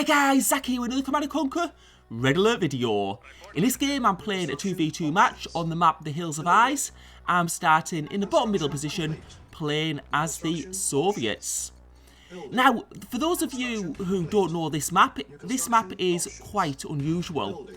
Hi guys, Zach here with another Command & Conquer Red Alert video. In this game I'm playing a 2v2 match on the map The Hills of Eyes. I'm starting in the bottom middle position, playing as the Soviets. Now, for those of you who don't know this map is quite unusual.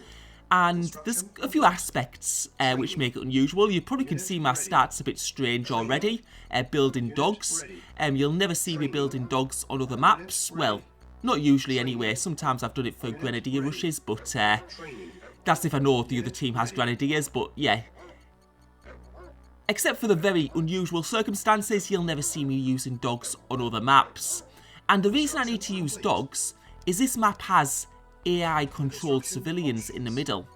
And there's a few aspects which make it unusual. You probably can see my stats a bit strange already. Building dogs. You'll never see me building dogs on other maps. Well, not usually anyway. Sometimes I've done it for grenadier rushes, but that's if I know the other team has grenadiers. But yeah, except for the very unusual circumstances, you'll never see me using dogs on other maps. And the reason I need to use dogs is this map has AI-controlled civilians in the middle.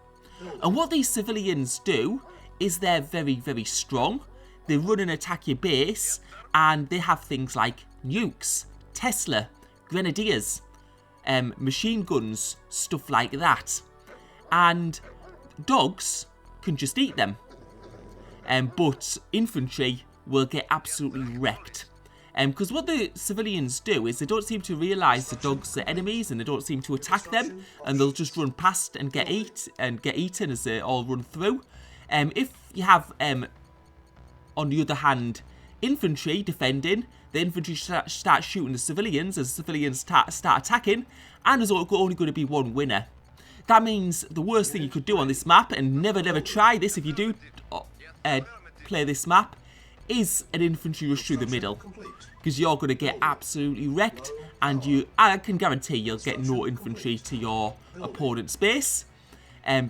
And what these civilians do is they're very, very strong. They run and attack your base, and they have things like nukes, Tesla, grenadiers, machine guns, stuff like that. And dogs can just eat them. But infantry will get absolutely wrecked. Because what the civilians do is they don't seem to realise the dogs are enemies, and they don't seem to attack them, and they'll just run past and get eaten as they all run through. If you have, on the other hand, infantry defending, the infantry start shooting the civilians as the civilians start attacking, and there's only going to be one winner. That means the worst thing you could do on this map, and never try this if you do play this map, is an infantry rush through the middle, because you're going to get absolutely wrecked, and I can guarantee you'll get no infantry to your opponent's base,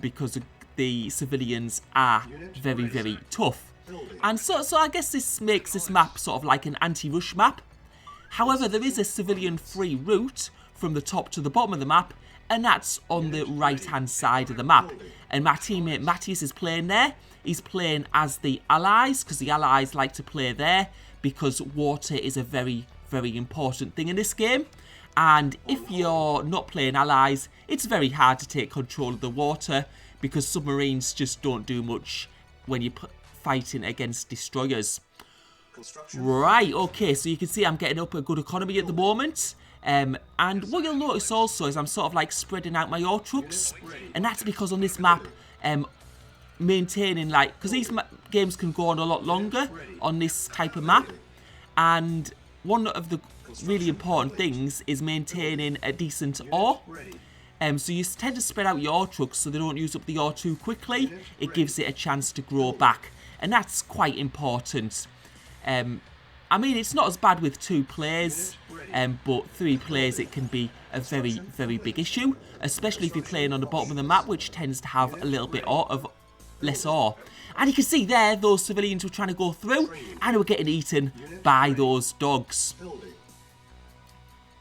because the civilians are very, very tough. And so I guess this makes this map sort of like an anti-rush map. However, there is a civilian-free route from the top to the bottom of the map, and that's on the right-hand side of the map. And my teammate Matthias is playing there. He's playing as the Allies, because the Allies like to play there, because water is a very, very important thing in this game. And if you're not playing Allies, it's very hard to take control of the water, because submarines just don't do much when you're fighting against destroyers. Right, okay, so you can see I'm getting up a good economy at the moment. And what you'll notice also is I'm sort of like spreading out my ore trucks, and that's because on this map, maintaining, like, because these games can go on a lot longer on this type of map, and one of the really important things is maintaining a decent ore. So you tend to spread out your ore trucks so they don't use up the ore too quickly. It gives it a chance to grow back, and that's quite important. I mean, it's not as bad with 2 players, but 3 players it can be a very, very big issue, especially if you're playing on the bottom of the map, which tends to have a little bit of less ore. And you can see there, those civilians were trying to go through, and were getting eaten by those dogs.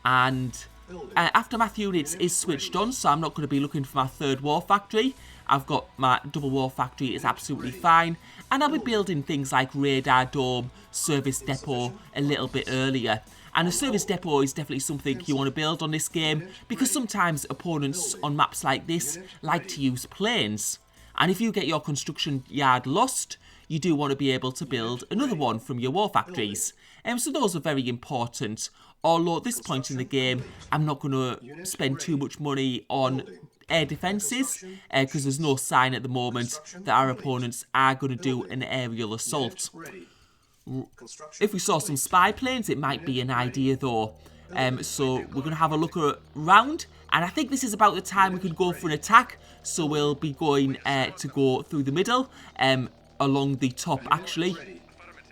And aftermath units is switched on, so I'm not going to be looking for my 3rd war factory. I've got my double war factory, is absolutely fine. And I'll be building things like radar dome, service depot a little bit earlier. And a service depot is definitely something you want to build on this game, because sometimes opponents on maps like this like to use planes. And if you get your construction yard lost, you do want to be able to build another one from your war factories. So those are very important. Although at this point in the game, I'm not going to spend too much money on air defences, because there's no sign at the moment that our opponents are going to do an aerial assault. If we saw some spy planes, it might be an idea though. So we're going to have a look around, and I think this is about the time we can go for an attack. So we'll be going to go through the middle, along the top actually.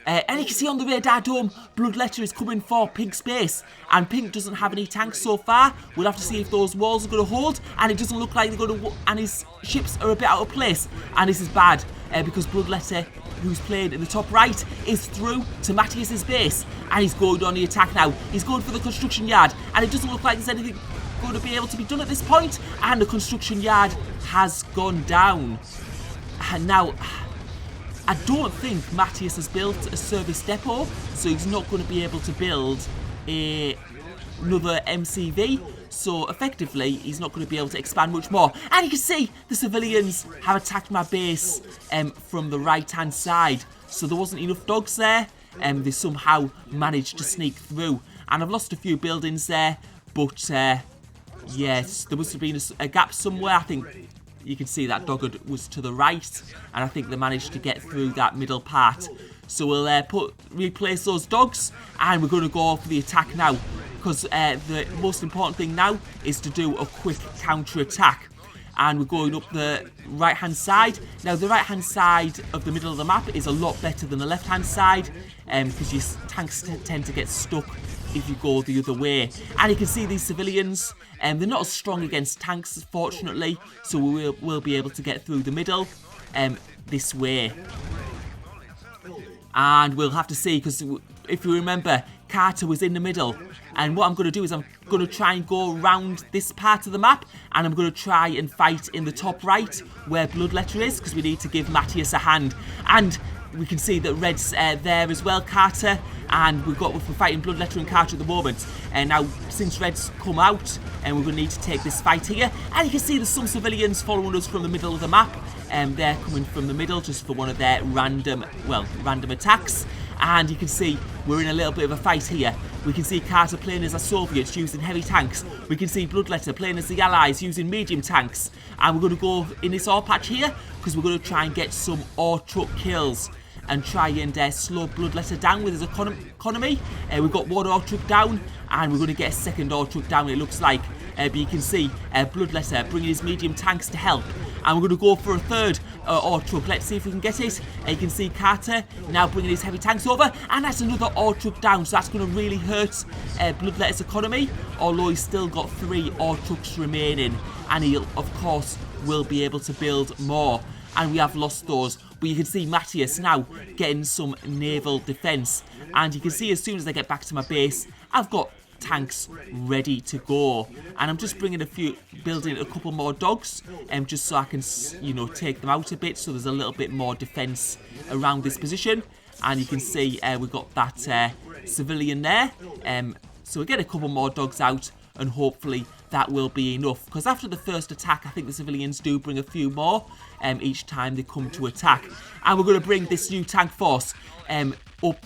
And you can see on the radar dome, Bloodletter is coming for Pink's base, and Pink doesn't have any tanks so far. We'll have to see if those walls are going to hold, and it doesn't look like they're going to, and his ships are a bit out of place, and this is bad, because Bloodletter, who's playing in the top right, is through to Matthias's base, and he's going on the attack now. He's going for the construction yard, and it doesn't look like there's anything going to be able to be done at this point, and the construction yard has gone down. And now, I don't think Matthias has built a service depot, so he's not going to be able to build another MCV. So effectively, he's not going to be able to expand much more. And you can see the civilians have attacked my base from the right-hand side. So there wasn't enough dogs there. They somehow managed to sneak through. And I've lost a few buildings there, but Yes, there must have been a gap somewhere. I think you can see that dog was to the right, and I think they managed to get through that middle part. So we'll replace those dogs, and we're going to go for the attack now, because the most important thing now is to do a quick counter attack. And we're going up the right hand side. Now the right hand side of the middle of the map is a lot better than the left hand side, because your tanks tend to get stuck if you go the other way. And you can see these civilians, they're not as strong against tanks, fortunately, so we'll be able to get through the middle this way. And we'll have to see, because if you remember, Carter was in the middle. And what I'm going to do is I'm going to try and go around this part of the map, and I'm going to try and fight in the top right where Bloodletter is, because we need to give Matthias a hand. And we can see that Red's there as well, Carter, and we're fighting Bloodletter and Carter at the moment. And now, since Red's come out, and we're going to need to take this fight here, and you can see there's some civilians following us from the middle of the map. They're coming from the middle just for one of their random attacks. And you can see we're in a little bit of a fight here. We can see Carter playing as a Soviets using heavy tanks. We can see Bloodletter playing as the Allies using medium tanks. And we're going to go in this ore patch here, because we're going to try and get some ore truck kills and try and slow Bloodletter down with his economy. We've got one ore truck down, and we're going to get a second ore truck down, it looks like. But you can see Bloodletter bringing his medium tanks to help. And we're going to go for a third ore truck. Let's see if we can get it. You can see Carter now bringing his heavy tanks over. And that's another ore truck down. So that's going to really hurt Bloodletter's economy. Although he's still got 3 ore trucks remaining. And he, of course, will be able to build more. And we have lost those. But you can see Matthias now getting some naval defense. And you can see as soon as I get back to my base, I've got tanks ready to go, and I'm just building a couple more dogs, just so I can, take them out a bit, so there's a little bit more defense around this position. And you can see we've got that civilian there, so we'll get a couple more dogs out, and hopefully that will be enough, because after the first attack I think the civilians do bring a few more each time they come to attack. And we're going to bring this new tank force up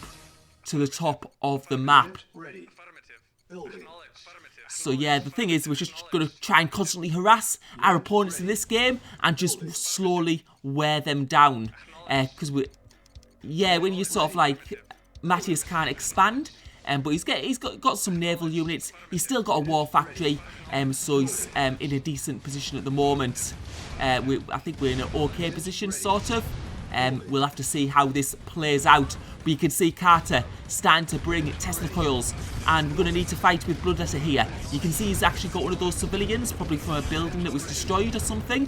to the top of the map. So yeah, the thing is, we're just going to try and constantly harass our opponents in this game and just slowly wear them down. Because when you sort of like, Matthias can't expand, but he's got some naval units. He's still got a war factory, so he's in a decent position at the moment. I think we're in an okay position, sort of. We'll have to see how this plays out. But you can see Carter starting to bring Tesla coils, and we're going to need to fight with Bloodletter here. You can see he's actually got one of those civilians, probably from a building that was destroyed or something,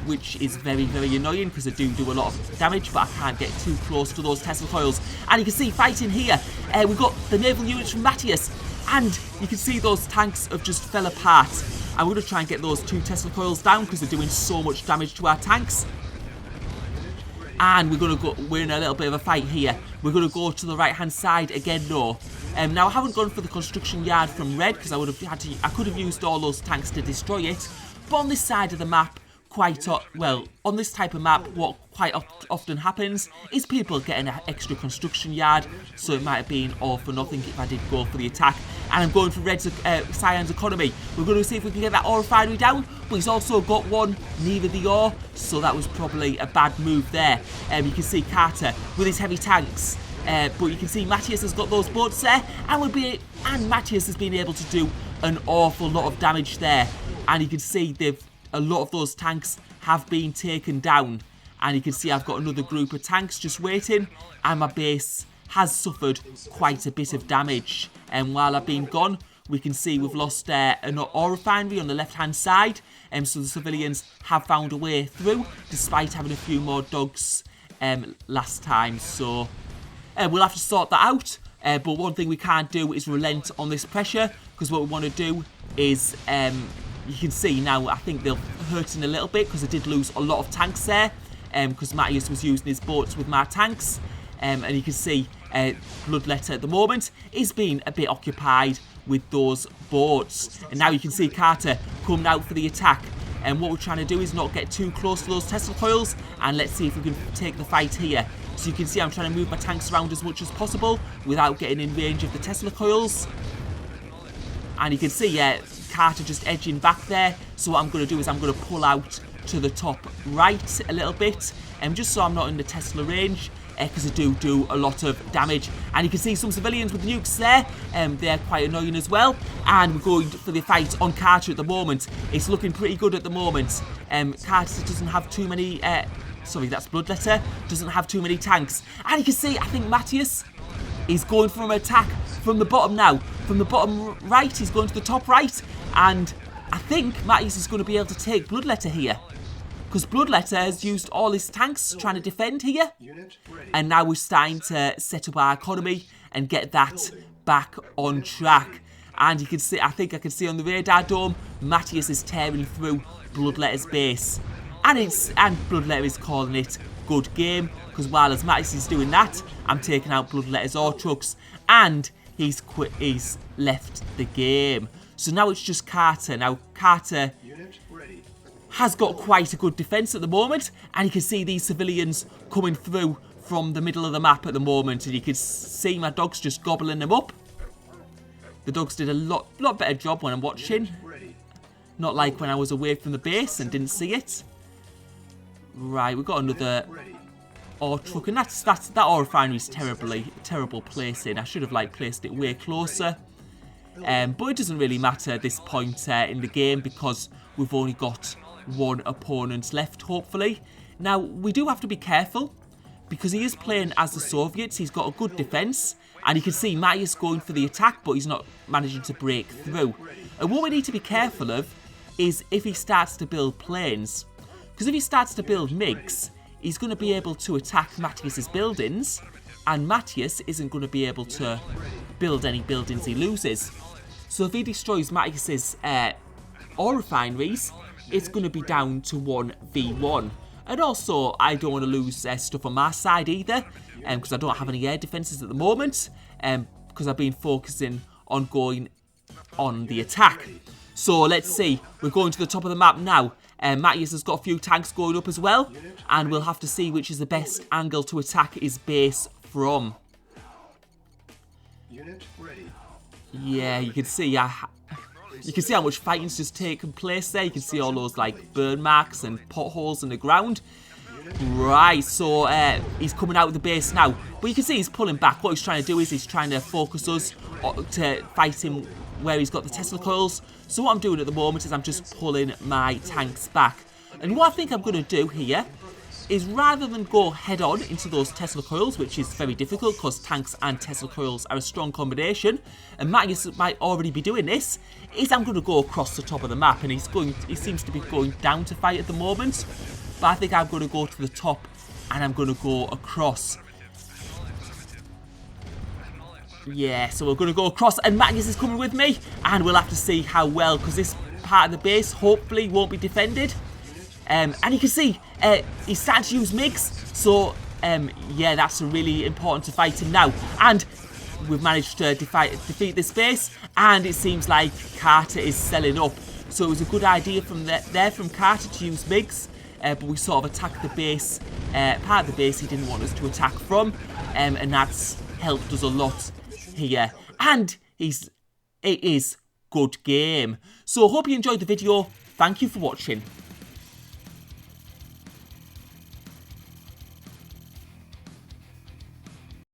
which is very, very annoying because they do a lot of damage, but I can't get too close to those Tesla coils. And you can see fighting here, we've got the naval units from Matthias, and you can see those tanks have just fell apart. I'm going to try and get those 2 Tesla coils down because they're doing so much damage to our tanks. And we're in a little bit of a fight here. We're going to go to the right hand side again, though. Now I haven't gone for the construction yard from Red because I could have used all those tanks to destroy it. But on this side of the map, on this type of map, what quite often happens is people get an extra construction yard, so it might have been all for nothing if I did go for the attack. And I'm going for Cyan's economy. We're going to see if we can get that ore refinery down, but he's also got one near the ore, so that was probably a bad move there. You can see Carter with his heavy tanks, but you can see Matthias has got those boats there, and Matthias has been able to do an awful lot of damage there. And you can see a lot of those tanks have been taken down, and you can see I've got another group of tanks just waiting, and my base has suffered quite a bit of damage. And while I've been gone, we can see we've lost an ore refinery on the left hand side, so the civilians have found a way through despite having a few more dogs last time. So we'll have to sort that out, but one thing we can't do is relent on this pressure, because what we want to do is you can see now, I think they're hurting a little bit because they did lose a lot of tanks there, because Matthias was using his boats with my tanks, and you can see Bloodletter at the moment is being a bit occupied with those boats. And now you can see Carter coming out for the attack, and what we're trying to do is not get too close to those Tesla coils, and let's see if we can take the fight here. So you can see I'm trying to move my tanks around as much as possible without getting in range of the Tesla coils. And you can see, Carter just edging back there. So what I'm going to do is I'm going to pull out to the top right a little bit, just so I'm not in the Tesla range, because they do a lot of damage. And you can see some civilians with nukes there, they're quite annoying as well. And we're going for the fight on Carter at the moment. It's looking pretty good at the moment. Carter doesn't have too many, sorry, that's Bloodletter, doesn't have too many tanks. And you can see, I think Matthias is going for an attack from the bottom now. From the bottom right, he's going to the top right. And I think Matthias is going to be able to take Bloodletter here, because Bloodletter has used all his tanks trying to defend here. And now we're starting to set up our economy and get that back on track. And you can see, I think I can see on the radar dome, Matthias is tearing through Bloodletter's base. And Bloodletter is calling it good game, because while as Matthias is doing that, I'm taking out Bloodletter's ore trucks, and he's left the game. So now it's just Carter. Now Carter has got quite a good defense at the moment, and you can see these civilians coming through from the middle of the map at the moment, and you can see my dogs just gobbling them up. The dogs did a lot better job when I'm watching, not like when I was away from the base and didn't see it. Right, we've got another ore truck, and that ore refinery is terrible placing. I should have placed it way closer, but it doesn't really matter at this point in the game, because we've only got one opponent left, hopefully. Now, we do have to be careful, because he is playing as the Soviets. He's got a good defense, and you can see Matthias going for the attack, but he's not managing to break through. And what we need to be careful of is if he starts to build planes, because if he starts to build MiGs, he's going to be able to attack Matthias's buildings, and Matthias isn't going to be able to build any buildings he loses. So if he destroys Matthias's ore refineries, it's going to be down to 1v1. And also, I don't want to lose stuff on my side either, because I don't have any air defences at the moment, because I've been focusing on going on the attack. So let's see, we're going to the top of the map now. Matthias has got a few tanks going up as well, and we'll have to see which is the best angle to attack his base from. Yeah, you can see how much fighting's just taken place there. You can see all those burn marks and potholes in the ground. Right, so he's coming out of the base now, but you can see he's pulling back. What he's trying to do is he's trying to focus us to fight him where he's got the Tesla coils. So what I'm doing at the moment is I'm just pulling my tanks back. And what I think I'm going to do here is, rather than go head on into those Tesla coils, which is very difficult because tanks and Tesla coils are a strong combination, and Matthias might already be doing this, is I'm going to go across the top of the map, and he seems to be going down to fight at the moment, but I think I'm going to go to the top and I'm going to go across. Yeah, so we're going to go across, and Matthias is coming with me, and we'll have to see how well, because this part of the base hopefully won't be defended. And you can see he's starting to use MiGs, so yeah, that's really important to fight him now. And we've managed to defeat this base, and it seems like Carter is selling up. So it was a good idea from Carter to use MiGs, but we sort of attacked the base, part of the base he didn't want us to attack from, and that's helped us a lot here. And it is good game. So I hope you enjoyed the video. Thank you for watching.